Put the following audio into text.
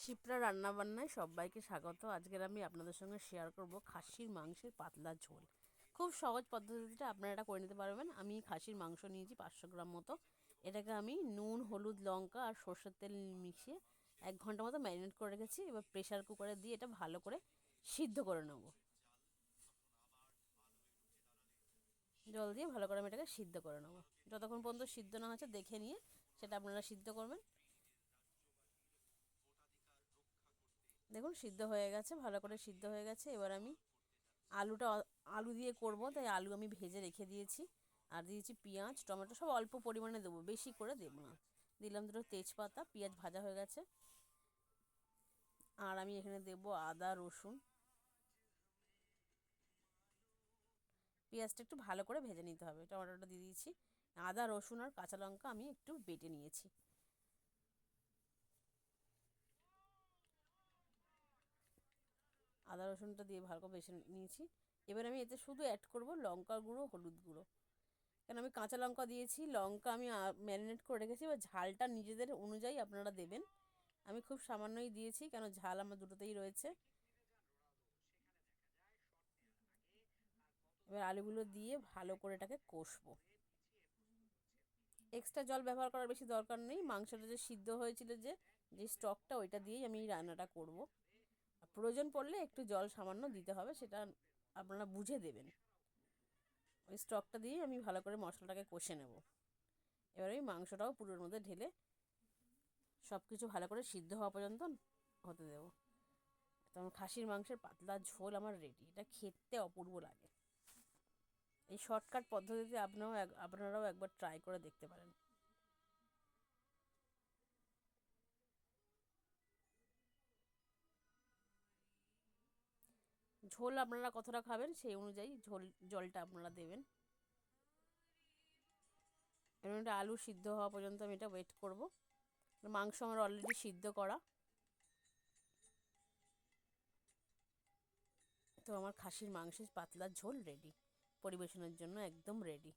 শিপ্রা রান্নাবান্নায় সবাইকে স্বাগত। আজকের আমি আপনাদের সঙ্গে শেয়ার করব খাসির মাংসের পাতলা ঝোল। খুব সহজ পদ্ধতিতে আপনারা এটা করে নিতে পারবেন। আমি খাসির মাংস নিয়েছি 500 গ্রাম মতো। এটাকে আমি নুন, হলুদ, লঙ্কা আর সর্ষের তেল মিশিয়ে 1 ঘন্টা মতো ম্যারিনেট করে রেখেছি। এবার প্রেশার কুকারে দিয়ে এটা ভালো করে সিদ্ধ করে নেব। জল দিয়ে ভালো করে আমি এটাকে সিদ্ধ করে নেব। যতক্ষণ পর্যন্ত সিদ্ধ না হচ্ছে দেখে নিয়ে সেটা আপনারা সিদ্ধ করবেন। দেখুন সিদ্ধ হয়ে গেছে, ভালো করে সিদ্ধ হয়ে গেছে। এবার আমি আলু দিয়ে করব, তাই আলু আমি ভেজে রেখে দিয়েছি। আর দিয়েছি পেঁয়াজ, টমেটো, সব অল্প পরিমাণে দেবো, বেশি করে দেবো না। দিলাম দুটো তেজপাতা, পেঁয়াজ ভাজা হয়ে গেছে। আর আমি এখানে দেবো আদা, রসুন। পেঁয়াজটা একটু ভালো করে ভেজে নিতে হবে। টমেটোটা দিয়ে দিয়েছি। আদা, রসুন আর কাঁচা লঙ্কা আমি একটু বেটে নিয়েছি। আদা রসুনটা দিয়ে ভালো করে বেছে নিয়েছি। এবার আমি এতে শুধু অ্যাড করব লঙ্কা গুঁড়ো, হলুদ গুঁড়ো। কেন আমি কাঁচা লঙ্কা দিয়েছি, লঙ্কা আমি ম্যারিনেট করে রেখেছি। এবার ঝালটা নিজেদের অনুযায়ী আপনারা দেবেন। আমি খুব সামান্যই দিয়েছি, কেন ঝাল আমার দুটোতেই রয়েছে। এবার আলুগুলো দিয়ে ভালো করে এটাকে কষবো। এক্সট্রা জল ব্যবহার করার বেশি দরকার নেই। মাংসটা যে সিদ্ধ হয়েছিল, যে স্টকটা, ওইটা দিয়েই আমি রান্নাটা করব। প্রয়োজন পড়লে একটু জল সামান্য দিতে হবে, সেটা আপনারা বুঝে দেবেন। ওই স্টকটা দিয়েই আমি ভালো করে মশলাটাকে কষে নেব। এবার আমি মাংসটাও পুরোর মধ্যে ঢেলে সব কিছু ভালো করে সিদ্ধ হওয়া পর্যন্ত হতে দেবো। তখন খাসির মাংসের পাতলা ঝোল আমার রেডি। এটা খেতে অপূর্ব লাগে। এই শর্টকাট পদ্ধতিতে আপনারাও একবার ট্রাই করে দেখতে পারেন। ঝোল আপনারা কতটা খাবেন সেই অনুযায়ী জলটা আপনারা দেবেন। এবং এটা আলু সিদ্ধ হওয়া পর্যন্ত আমি এটা ওয়েট করব। মাংস আমার অলরেডি সিদ্ধ করা। তো আমার খাসির মাংসের পাতলা ঝোল রেডি, পরিবেশনের জন্য একদম রেডি।